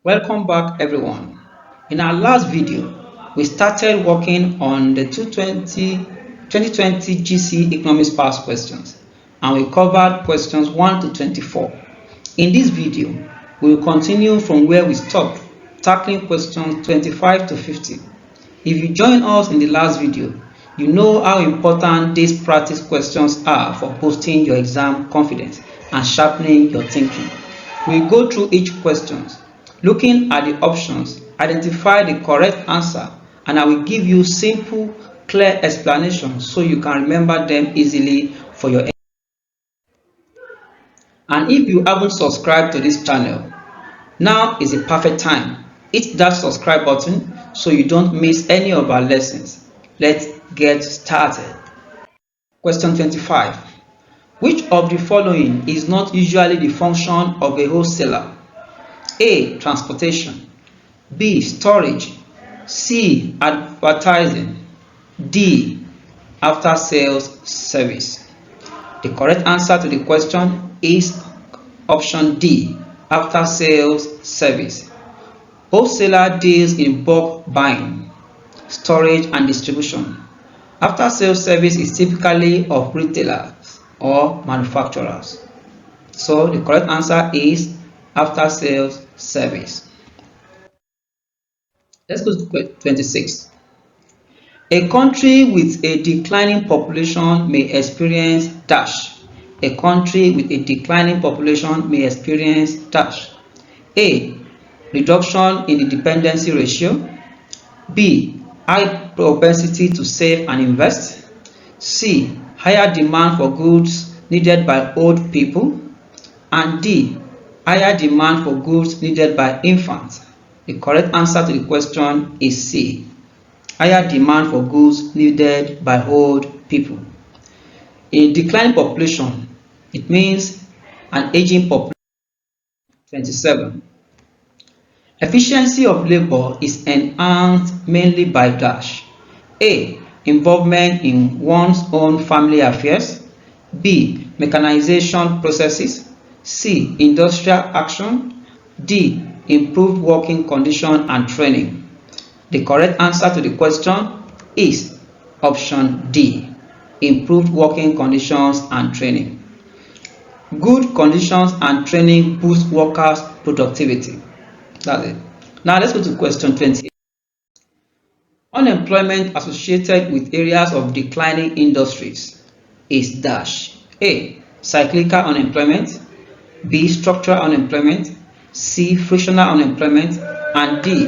Welcome back everyone. In our last video, we started working on the 2020 GCE Economics past questions and we covered questions 1 to 24. In this video, we will continue from where we stopped, tackling questions 25 to 50. If you joined us in the last video, you know how important these practice questions are for boosting your exam confidence and sharpening your thinking. We'll go through each question, looking at the options, identify the correct answer, and I will give you simple, clear explanations so you can remember them easily for your exam. And if you haven't subscribed to this channel, now is the perfect time. Hit that subscribe button so you don't miss any of our lessons. Let's get started. Question 25. Which of the following is not usually the function of a wholesaler? A. Transportation. B. Storage. C. Advertising. D. After sales service. The correct answer to the question is option D. After sales service. Wholesaler deals in bulk buying, storage and distribution. After sales service is typically of retailers or manufacturers. So the correct answer is after sales service. Let's go to 26. A country with a declining population may experience dash. A country with a declining population may experience dash. A. Reduction in the dependency ratio. B. High propensity to save and invest. C. Higher demand for goods needed by old people. And D. Higher demand for goods needed by infants. The correct answer to the question is C. Higher demand for goods needed by old people. A declining population, it means an aging population. 27. Efficiency of labor is enhanced mainly by dash. A. Involvement in one's own family affairs. B. Mechanization processes. C. Industrial action. D. Improved working condition and training. The correct answer to the question is option D. Improved working conditions and training. Good conditions and training boost workers' productivity. That's it. Now let's go to question 20. Unemployment associated with areas of declining industries is dash. A. Cyclical unemployment. B. Structural unemployment. C. Frictional unemployment. And D.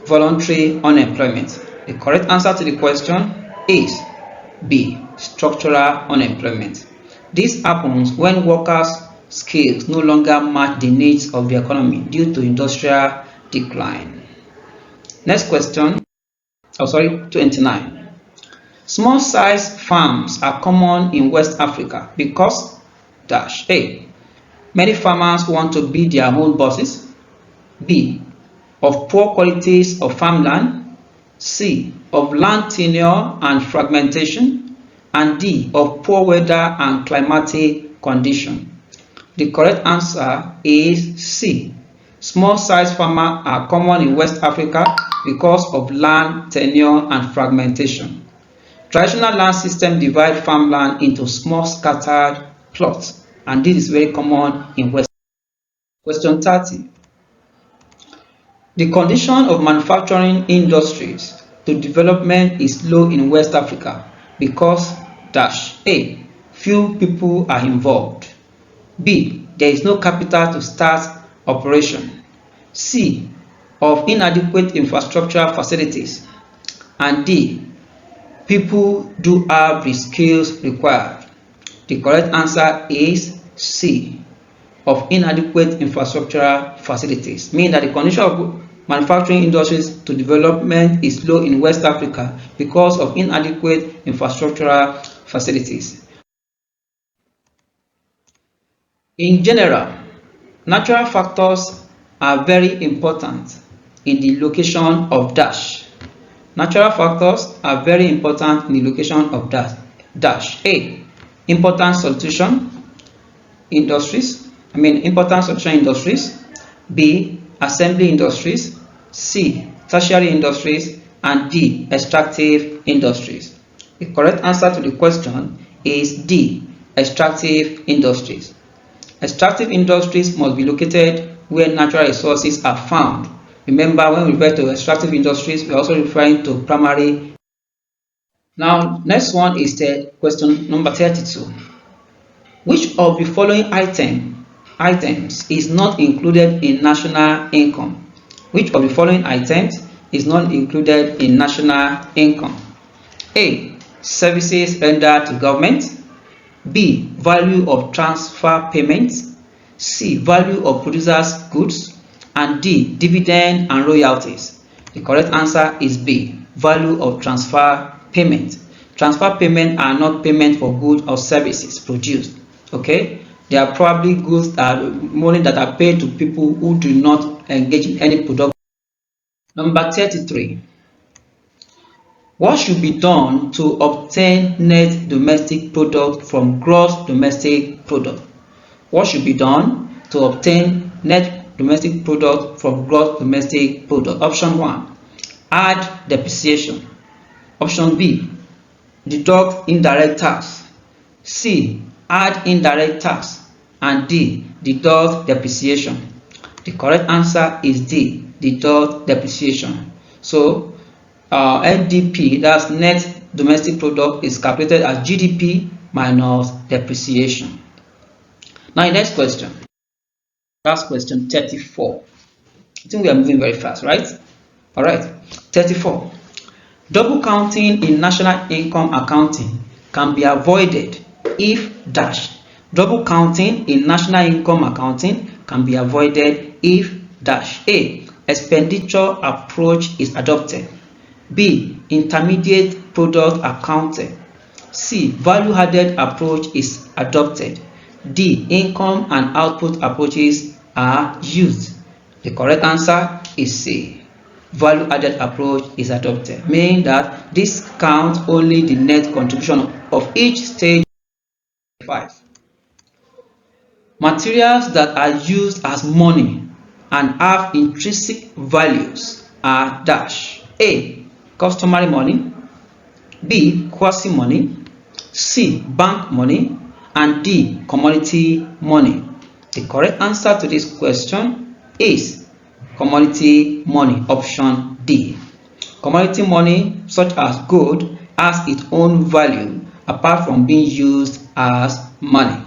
Voluntary unemployment. The correct answer to the question is B. Structural unemployment. This happens when workers' skills no longer match the needs of the economy due to industrial decline. Next question. 29. Small size farms are common in West Africa because dash. A. Many farmers want to be their own bosses. B. Of poor qualities of farmland. C. Of land tenure and fragmentation. And D. Of poor weather and climatic condition. The correct answer is C. Small size farmers are common in West Africa because of land tenure and fragmentation. Traditional land systems divide farmland into small scattered plots, and this is very common in West Africa. Question 30. The condition of manufacturing industries to development is low in West Africa because dash. A. Few people are involved. B. There is no capital to start operation. C. Of inadequate infrastructure facilities. And D. People do have the skills required. The correct answer is C. Of inadequate infrastructure facilities, meaning that the condition of manufacturing industries to development is low in West Africa because of inadequate infrastructural facilities. In general, natural factors are very important in the location of dash. Natural factors are very important in the location of dash. A. Important substitution industries. B. assembly industries, C, tertiary industries, and D, extractive industries. The correct answer to the question is D, extractive industries. Extractive industries must be located where natural resources are found. Remember, when we refer to extractive industries, we are also referring to primary. Now, next one is the question number 32. Which of the following items is not included in national income? Which of the following items is not included in national income? A. Services rendered to government. B. Value of transfer payments. C. Value of producers' goods. And D. Dividend and royalties. The correct answer is B. Value of transfer payment. Transfer payment are not payment for goods or services produced. Okay, they are probably goods that money that are paid to people who do not engage in any production. Number 33. What should be done to obtain net domestic product from gross domestic product? What should be done to obtain net domestic product from gross domestic product? Option 1, add depreciation. Option B, deduct indirect tax. C, add indirect tax. And D, deduct depreciation. The correct answer is D, deduct depreciation. So NDP, that's net domestic product, is calculated as GDP minus depreciation. Now the next question, last question, 34. I think we are moving very fast, right? All right, 34. Double counting in national income accounting can be avoided if dash. Double counting in national income accounting can be avoided if dash. A, expenditure approach is adopted. B, intermediate product accounted. C, value added approach is adopted. D, income and output approaches are used. The correct answer is C, value added approach is adopted, meaning that this counts only the net contribution of each stage. 5. Materials that are used as money and have intrinsic values are dash. A, customary money. B, quasi money. C, bank money. And D, commodity money. The correct answer to this question is commodity money, option D. Commodity money, such as gold, has its own value apart from being used as money.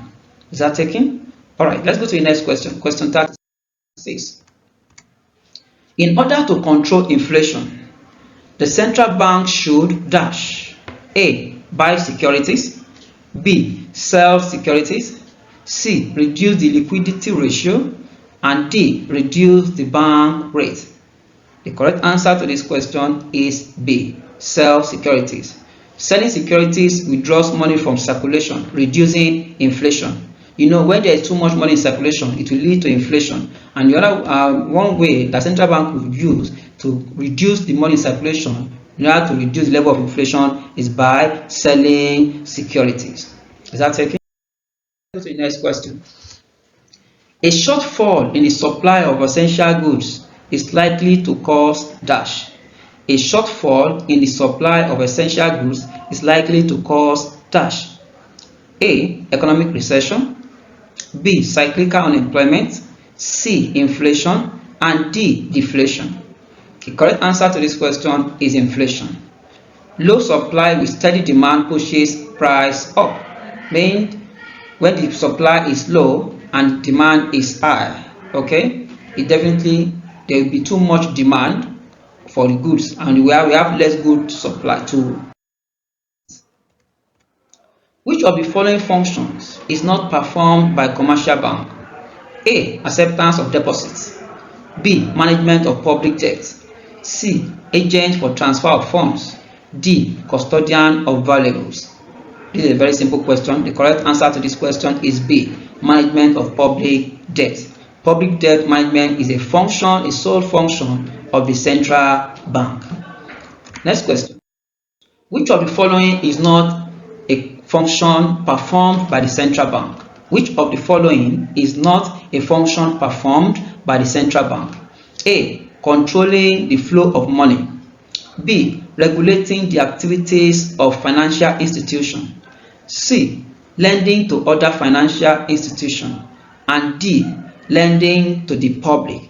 Is that taken? All right, let's go to the next question. Question 36. In order to control inflation, the central bank should dash. A, buy securities. B, sell securities. C, reduce the liquidity ratio. And D, reduce the bank rate. The correct answer to this question is B, sell securities. Selling securities withdraws money from circulation, reducing inflation. You know, when there is too much money in circulation, it will lead to inflation. And the other one way that central bank will use to reduce the money in circulation in order to reduce the level of inflation is by selling securities. Is that taken? Let's go to the next question. A shortfall in the supply of essential goods is likely to cause dash. A shortfall in the supply of essential goods is likely to cause dash. A, economic recession. B, cyclical unemployment. C, inflation. And D, deflation. The correct answer to this question is inflation. Low supply with steady demand pushes price up. Meaning, when the supply is low and demand is high, okay, it definitely, there will be too much demand for the goods and we have less good supply too. Which of the following functions is not performed by commercial bank? A, acceptance of deposits. B, management of public debt. C, agent for transfer of funds. D, custodian of valuables. This is a very simple question. The correct answer to this question is B, management of public debt. Public debt management is a function, a sole function of the central bank. Next question. Which of the following is not a function performed by the central bank? Which of the following is not a function performed by the central bank? A. Controlling the flow of money. B. Regulating the activities of financial institutions. C. Lending to other financial institutions. And D. Lending to the public.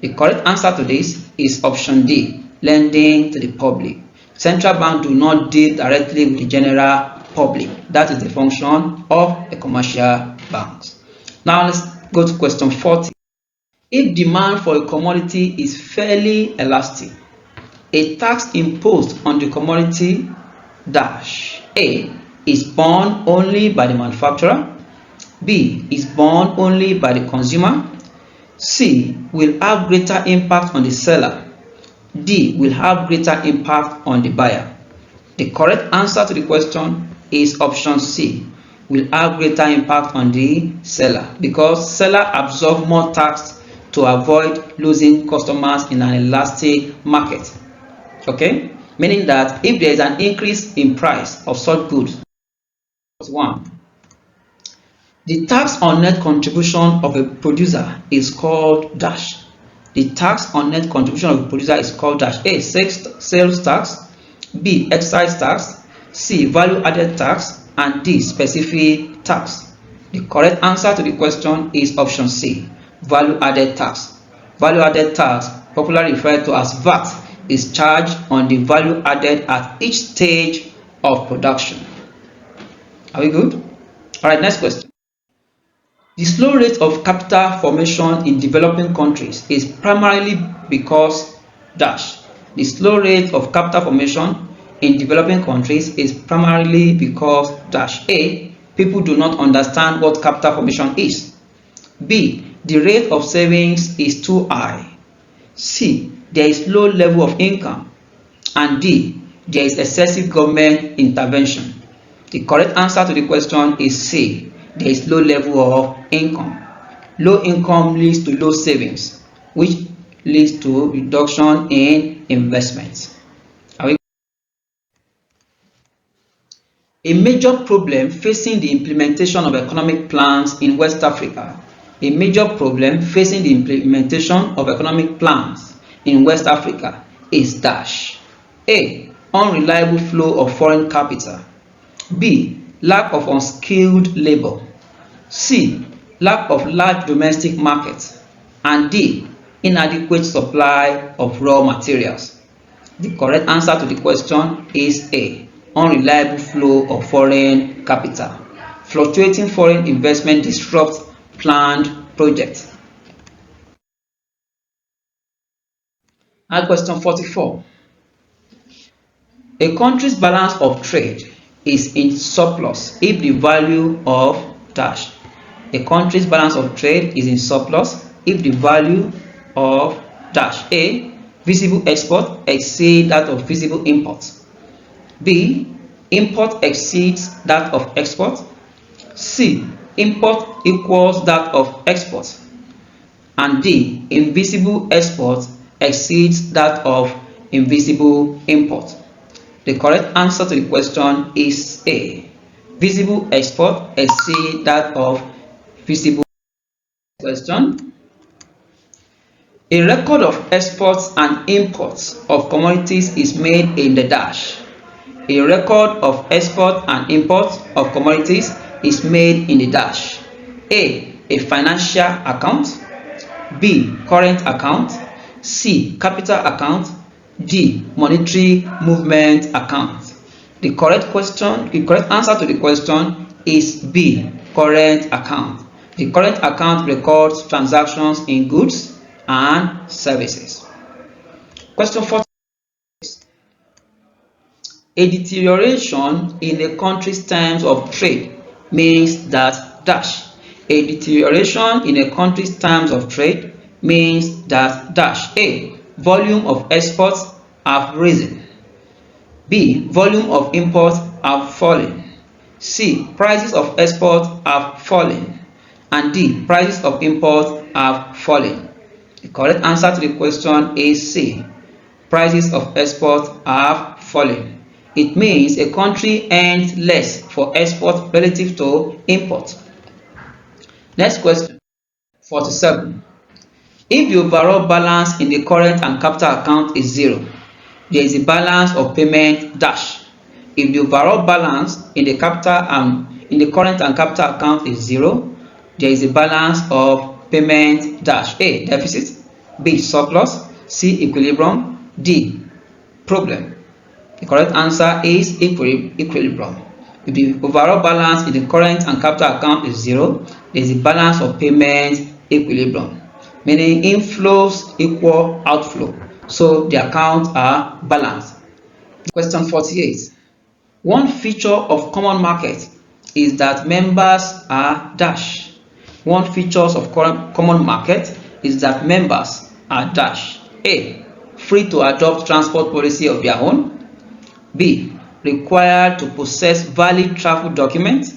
The correct answer to this is option D. Lending to the public. Central banks do not deal directly with the general public. That is the function of a commercial banks. Now let's go to question 40. If demand for a commodity is fairly elastic, a tax imposed on the commodity dash A is borne only by the manufacturer, B is borne only by the consumer, C will have greater impact on the seller, D will have greater impact on the buyer. The correct answer to the question is option C, will have greater impact on the seller, because seller absorb more tax to avoid losing customers in an elastic market. Okay, meaning that if there is an increase in price of such goods, 1. The tax on net contribution of a producer is called dash. The tax on net contribution of a producer is called dash. A. Sales tax, B. Excise tax, C. Value added tax, and D. Specific tax. The correct answer to the question is option C. Value added tax. Value added tax, popularly referred to as VAT, is charged on the value added at each stage of production. Are we good? Alright, next question. The slow rate of capital formation in developing countries is primarily because dash. The slow rate of capital formation in developing countries is primarily because dash. A. People do not understand what capital formation is. B. The rate of savings is too high. C. There is low level of income. And D. There is excessive government intervention. The correct answer to the question is C. There is low level of income. Low income leads to low savings, which leads to reduction in investments. A major problem facing the implementation of economic plans in West Africa. A major problem facing the implementation of economic plans in West Africa is dash. A. Unreliable flow of foreign capital. B. Lack of unskilled labor. C. Lack of large domestic markets. And D. Inadequate supply of raw materials. The correct answer to the question is A. Unreliable flow of foreign capital. Fluctuating foreign investment disrupts planned projects. And question 44. A country's balance of trade is in surplus if the value of dash. A country's balance of trade is in surplus if the value of dash. A. Visible export exceeds that of visible import. B. Import exceeds that of export. C. Import equals that of export. And D. Invisible export exceeds that of invisible import. The correct answer to the question is A. Visible export exceeds that of visible question. A record of exports and imports of commodities is made in the dash. A record of export and import of commodities is made in the dash. A. A financial account. B. Current account. C. Capital account. D. Monetary movement account. The correct answer to the question is B. Current account. The current account records transactions in goods and services. Question 40. A deterioration in a country's terms of trade means that dash. A deterioration in a country's terms of trade means that dash. A. Volume of exports have risen. B. Volume of imports have fallen. C. Prices of exports have fallen. And D. Prices of imports have fallen. The correct answer to the question is C. Prices of exports have fallen. It means a country earns less for export relative to import. Next question, 47. If the overall balance in the current and capital account is 0, there is a balance of payment dash. If the overall balance in the current and capital account is 0, there is a balance of payment dash. A, deficit. B, surplus. C, equilibrium. D, problem. The correct answer is equilibrium. If the overall balance in the current and capital account is 0, there is a balance of payment equilibrium, meaning inflows equal outflow, so the accounts are balanced. Question 48. One feature of common market is that members are dash. One feature of common market is that members are dash. A, free to adopt transport policy of their own. B, required to possess valid travel documents.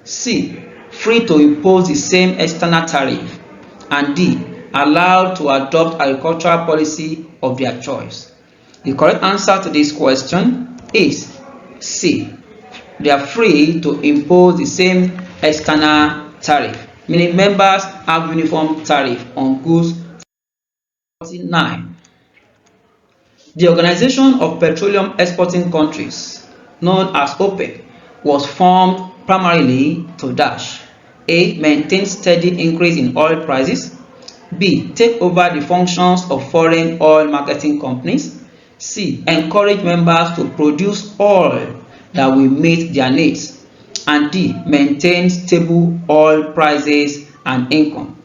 C, free to impose the same external tariff. And D, allowed to adopt agricultural policy of their choice. The correct answer to this question is C. They are free to impose the same external tariff, meaning members have uniform tariff on goods. 49. The Organization of Petroleum Exporting Countries, known as OPEC, was formed primarily to dash. A, maintain steady increase in oil prices. B, take over the functions of foreign oil marketing companies. C, encourage members to produce oil that will meet their needs. And D, maintain stable oil prices and income.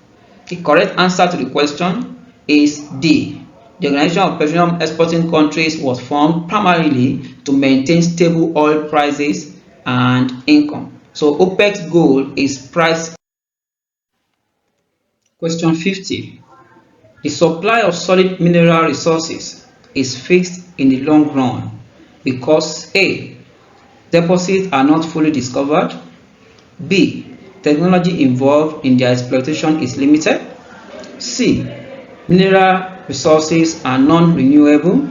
The correct answer to the question is D. The Organization of Petroleum Exporting Countries was formed primarily to maintain stable oil prices and income. So OPEC's goal is price. Question 50. The supply of solid mineral resources is fixed in the long run because A, deposits are not fully discovered. B, technology involved in their exploitation is limited. C, mineral resources are non-renewable.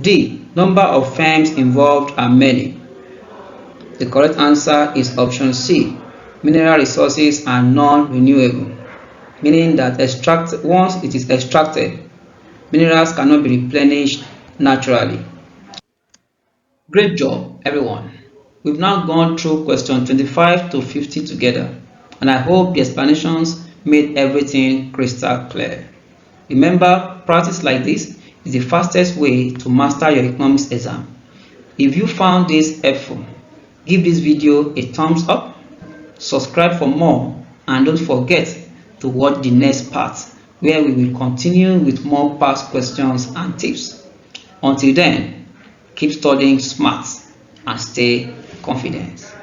D, number of firms involved are many. The correct answer is option C. Mineral resources are non-renewable, meaning that once it is extracted, minerals cannot be replenished naturally. Great job, everyone. We've now gone through question 25 to 50 together, and I hope the explanations made everything crystal clear. Remember, practice like this is the fastest way to master your economics exam. If you found this helpful, give this video a thumbs up, subscribe for more, and don't forget to watch the next part where we will continue with more past questions and tips. Until then, keep studying smart and stay confident.